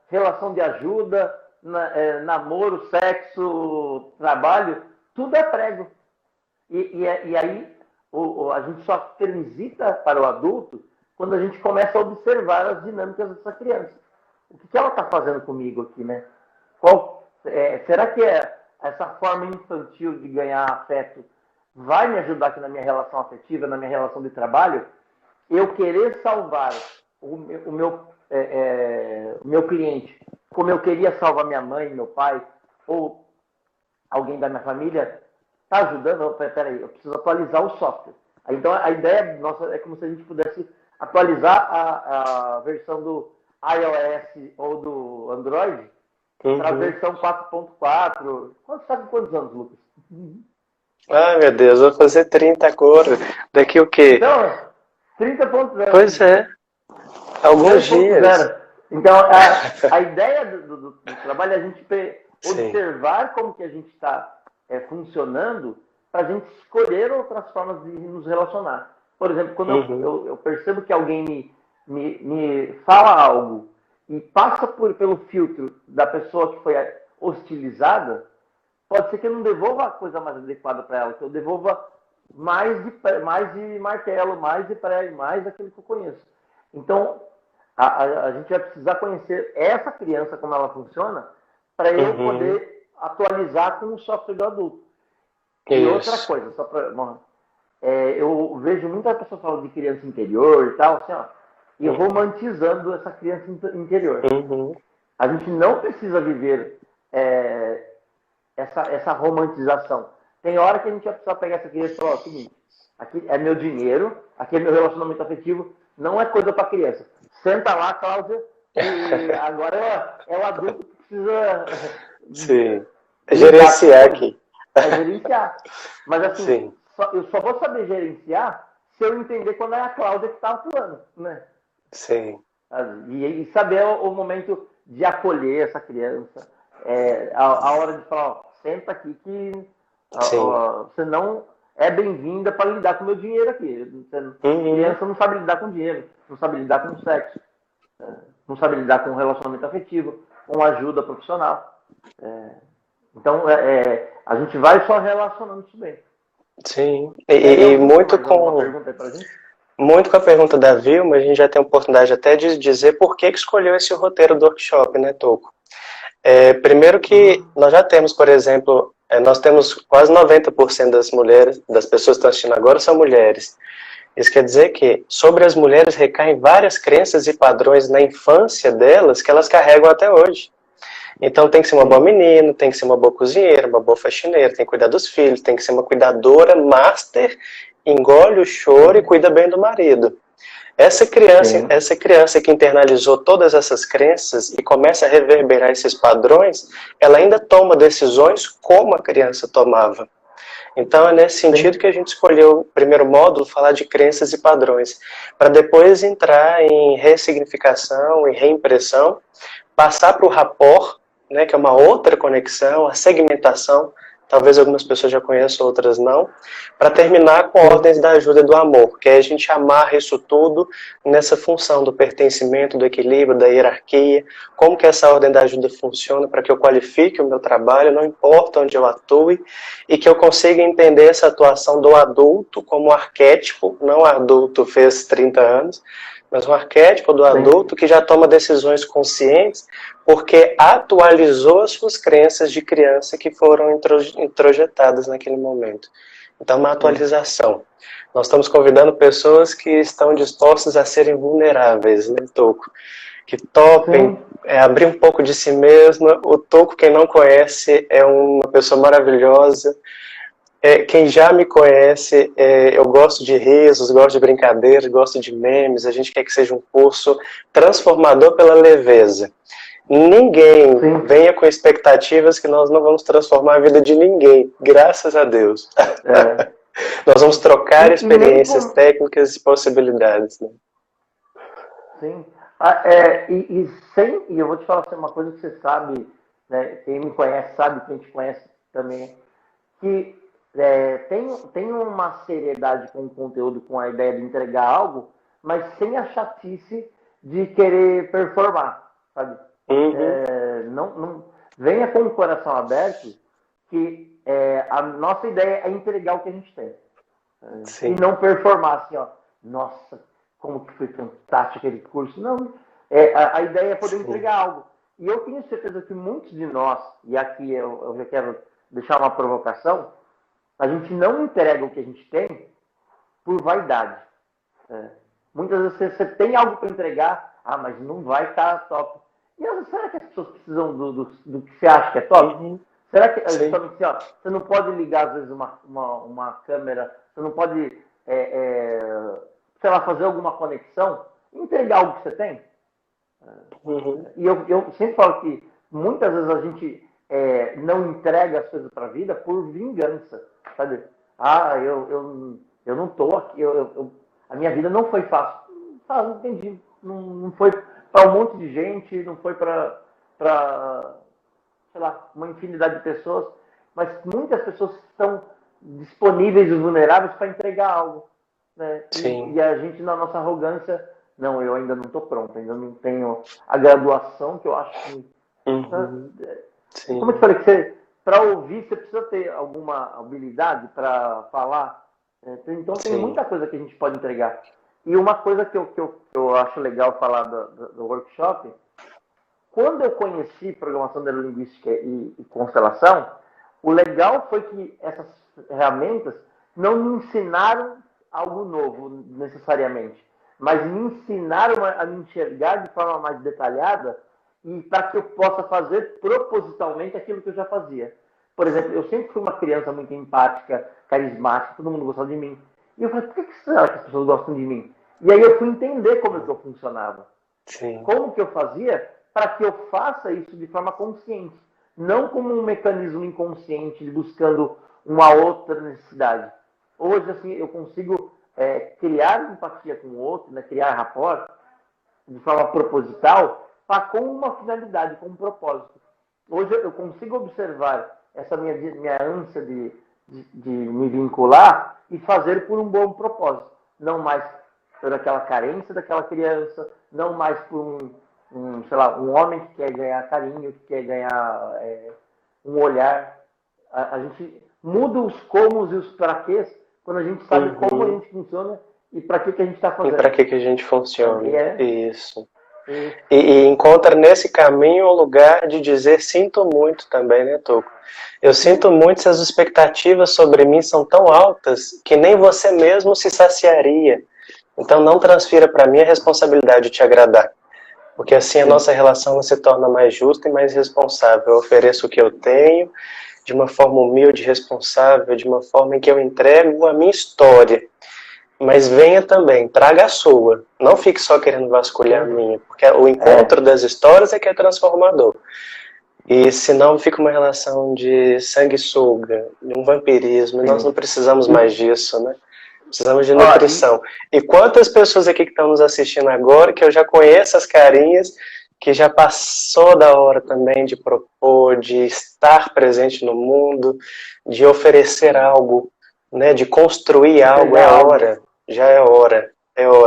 relação de ajuda, namoro, sexo, trabalho, tudo é prego. E aí a gente só transita para o adulto quando a gente começa a observar as dinâmicas dessa criança. O que ela está fazendo comigo aqui, né? Será que essa forma infantil de ganhar afeto vai me ajudar aqui na minha relação afetiva, na minha relação de trabalho? Eu querer salvar o meu cliente, como eu queria salvar minha mãe, meu pai, ou alguém da minha família, está ajudando? Peraí, eu preciso atualizar o software. Então, a ideia nossa é como se a gente pudesse atualizar a versão do iOS ou do Android para a versão 4.4. Sabe quantos anos, Lucas? Ai, meu Deus, vou fazer 30 agora. Daqui o quê? Então, 30.0. Pois é, alguns dias. Então, a ideia do trabalho é a gente observar como que a gente está funcionando para a gente escolher outras formas de nos relacionar. Por exemplo, quando eu percebo que alguém me fala algo e passa pelo filtro da pessoa que foi hostilizada, pode ser que eu não devolva a coisa mais adequada para ela, que eu devolva mais de martelo, mais de prego, mais daquilo que eu conheço. Então, a gente vai precisar conhecer essa criança, como ela funciona, para eu poder atualizar com o software do adulto. E outra coisa, só para... eu vejo muita pessoa falando de criança interior e tal, assim, ó, e romantizando essa criança interior. A gente não precisa viver essa romantização. Tem hora que a gente vai precisar pegar essa criança e falar, ó, seguinte, aqui é meu dinheiro, aqui é meu relacionamento afetivo, não é coisa para criança. Senta lá, Cláudia, e agora é o adulto que precisa... Sim. Gerenciar aqui. Gerenciar. Mas assim, eu só vou saber gerenciar se eu entender quando é a Cláudia que está atuando, né? Sim. E saber o momento de acolher essa criança. A hora de falar, ó, senta aqui que você não é bem-vinda para lidar com o meu dinheiro aqui. Criança não sabe lidar com dinheiro, não sabe lidar com sexo, não sabe lidar com relacionamento afetivo, com ajuda profissional. Então, a gente vai só relacionando isso bem. Sim. E muito com... pergunta aí pra gente? Muito com a pergunta da Vilma, a gente já tem a oportunidade até de dizer por que escolheu esse roteiro do workshop, né, Toco? Primeiro que nós já temos, por exemplo, nós temos quase 90% das mulheres, das pessoas que estão assistindo agora são mulheres. Isso quer dizer que sobre as mulheres recaem várias crenças e padrões na infância delas que elas carregam até hoje. Então tem que ser uma boa menina, tem que ser uma boa cozinheira, uma boa faxineira, tem que cuidar dos filhos, tem que ser uma cuidadora, master, engole o choro e cuida bem do marido. Essa criança que internalizou todas essas crenças e começa a reverberar esses padrões, ela ainda toma decisões como a criança tomava. Então é nesse sentido que a gente escolheu o primeiro módulo, falar de crenças e padrões, para depois entrar em ressignificação e reimpressão, passar para o rapport, né, que é uma outra conexão, a segmentação, talvez algumas pessoas já conheçam, outras não, para terminar com ordens da ajuda e do amor, que é a gente amarra isso tudo nessa função do pertencimento, do equilíbrio, da hierarquia, como que essa ordem da ajuda funciona para que eu qualifique o meu trabalho, não importa onde eu atue, e que eu consiga entender essa atuação do adulto como arquétipo, não o adulto fez 30 anos, mas um arquétipo do adulto que já toma decisões conscientes porque atualizou as suas crenças de criança que foram introjetadas naquele momento. Então, uma atualização. Nós estamos convidando pessoas que estão dispostas a serem vulneráveis, né, Toco? Que topem abrir um pouco de si mesma. O Toco, quem não conhece, é uma pessoa maravilhosa. Quem já me conhece, eu gosto de risos, gosto de brincadeiras, gosto de memes. A gente quer que seja um curso transformador pela leveza. Ninguém venha com expectativas que nós não vamos transformar a vida de ninguém, graças a Deus. Nós vamos trocar experiências, técnicas e possibilidades. Né? Sim. E eu vou te falar assim, uma coisa que você sabe, né, quem me conhece sabe, quem te conhece também, que tem uma seriedade com o conteúdo, com a ideia de entregar algo, mas sem a chatice de querer performar, sabe? venha com o coração aberto, que a nossa ideia é entregar o que a gente tem. Sim. E não performar assim, ó, nossa, como que foi fantástico aquele curso. Não, a ideia é poder entregar algo. E eu tenho certeza que muitos de nós, e aqui eu já quero deixar uma provocação, a gente não entrega o que a gente tem por vaidade. Muitas vezes você tem algo para entregar, mas não vai estar top. E será que as pessoas precisam do que você acha que é top? Será que assim, ó, você não pode ligar, às vezes, uma câmera, você não pode, sei lá, fazer alguma conexão, entregar algo que você tem? E eu sempre falo que muitas vezes a gente não entrega as coisas para a vida por vingança, sabe? Eu não estou aqui, a minha vida não foi fácil. Não entendi. Não foi para um monte de gente, não foi para sei lá, uma infinidade de pessoas, mas muitas pessoas estão disponíveis e vulneráveis para entregar algo. Né? E a gente, na nossa arrogância, não, eu ainda não estou pronto, ainda não tenho a graduação que eu acho que... Como eu te falei, que para ouvir você precisa ter alguma habilidade para falar. Então tem muita coisa que a gente pode entregar. E uma coisa que eu acho legal falar do workshop, quando eu conheci programação neurolinguística e constelação, o legal foi que essas ferramentas não me ensinaram algo novo necessariamente, mas me ensinaram a me enxergar de forma mais detalhada e para que eu possa fazer propositalmente aquilo que eu já fazia. Por exemplo, eu sempre fui uma criança muito empática, carismática, todo mundo gostava de mim. E eu falei, por que será que as pessoas gostam de mim? E aí eu fui entender como que eu funcionava. Como que eu fazia para que eu faça isso de forma consciente. Não como um mecanismo inconsciente buscando uma outra necessidade. Hoje, assim, eu consigo criar empatia com o outro, né, criar rapport de forma proposital, com uma finalidade, com um propósito. Hoje eu consigo observar essa minha ânsia de me vincular e fazer por um bom propósito. Não mais por aquela carência daquela criança, não mais por sei lá, um homem que quer ganhar carinho, que quer ganhar um olhar. A gente muda os comos e os praquês quando a gente sabe como a gente funciona e para que a gente está fazendo. E para que a gente funciona. Isso. E encontra nesse caminho o lugar de dizer sinto muito também, né, Toco? Eu sinto muito se as expectativas sobre mim são tão altas que nem você mesmo se saciaria. Então não transfira para mim a responsabilidade de te agradar. Porque assim a nossa relação se torna mais justa e mais responsável. Eu ofereço o que eu tenho de uma forma humilde, responsável, de uma forma em que eu entrego a minha história. Mas venha também, traga a sua. Não fique só querendo vasculhar a minha, porque o encontro das histórias é que é transformador. E senão fica uma relação de sanguessuga, de um vampirismo, e nós não precisamos mais disso, né? Precisamos de nutrição. E quantas pessoas aqui que estão nos assistindo agora, que eu já conheço as carinhas, que já passou da hora também de propor, de estar presente no mundo, de oferecer algo, né, de construir algo, é hora, já é hora,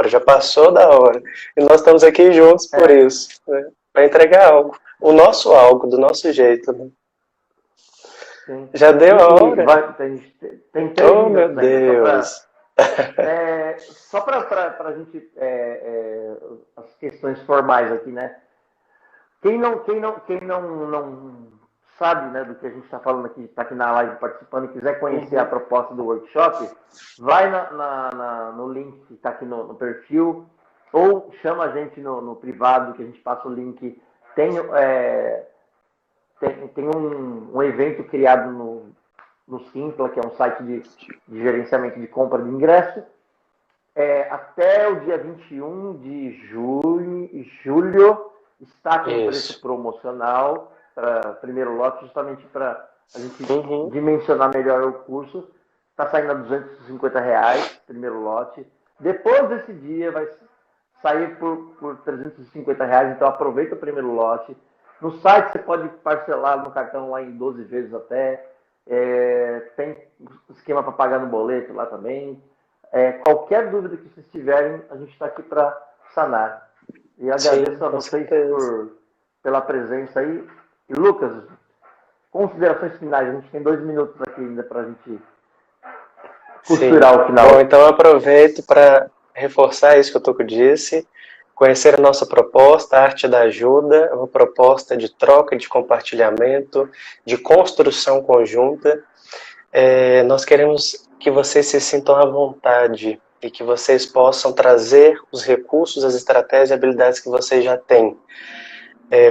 já passou da hora. E nós estamos aqui juntos por isso, né, para entregar algo, o nosso algo, do nosso jeito. Né? Já deu a hora? Tem 3 minutos, meu Deus! Só para a gente as questões formais aqui, né? Quem não sabe, né, do que a gente está falando aqui, está aqui na live participando e quiser conhecer a proposta do workshop, vai no link que está aqui no perfil ou chama a gente no privado que a gente passa o link. Tem um evento criado no Simpla, que é um site de gerenciamento de compra de ingresso. Até o dia 21 de julho está com preço promocional para primeiro lote, justamente para a gente dimensionar melhor o curso. Está saindo a R$250, primeiro lote. Depois desse dia vai sair por R$350, então aproveita o primeiro lote. No site você pode parcelar no cartão lá em 12 vezes até. Tem esquema para pagar no boleto lá também. Qualquer dúvida que vocês tiverem, a gente está aqui para sanar. E agradeço a vocês pela presença aí. E Lucas, considerações finais. A gente tem 2 minutos aqui ainda para a gente costurar Sim. o final. Bom, então eu aproveito para reforçar isso que o Tuco disse, conhecer a nossa proposta, a Arte da Ajuda, uma proposta de troca, de compartilhamento, de construção conjunta. Nós queremos que vocês se sintam à vontade e que vocês possam trazer os recursos, as estratégias e habilidades que vocês já têm.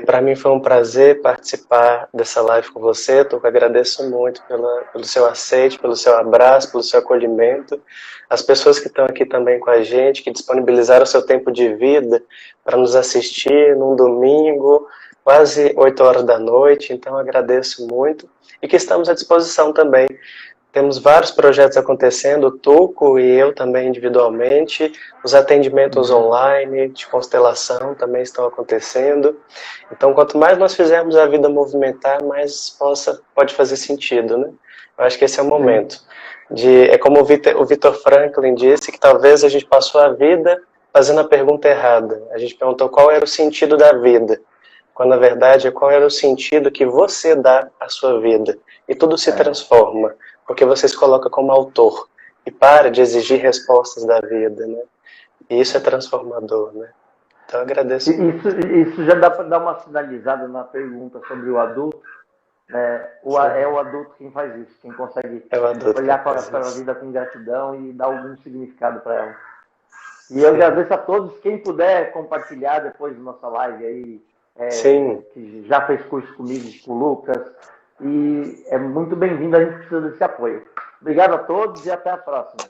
Para mim foi um prazer participar dessa live com você, Tuco. Agradeço muito pelo seu aceite, pelo seu abraço, pelo seu acolhimento. As pessoas que estão aqui também com a gente, que disponibilizaram o seu tempo de vida para nos assistir num domingo, quase 8 horas da noite, então agradeço muito e que estamos à disposição também. Temos vários projetos acontecendo, o Tuco e eu também individualmente, os atendimentos online de constelação também estão acontecendo. Então, quanto mais nós fizermos a vida movimentar, mais pode fazer sentido, né? Eu acho que esse é o momento. É como o Viktor Franklin disse, que talvez a gente passou a vida fazendo a pergunta errada. A gente perguntou qual era o sentido da vida, quando na verdade é qual era o sentido que você dá à sua vida. E tudo se transforma, porque você se coloca como autor e para de exigir respostas da vida, né? E isso é transformador, né? Então eu agradeço muito. Isso já dá para dar uma sinalizada na pergunta sobre o adulto. É o adulto quem faz isso, quem consegue olhar para a vida com gratidão e dar algum significado para ela. E eu agradeço a todos, quem puder compartilhar depois da nossa live aí, que já fez curso comigo, com o Lucas, e é muito bem-vindo, a gente precisa desse apoio. Obrigado a todos e até a próxima.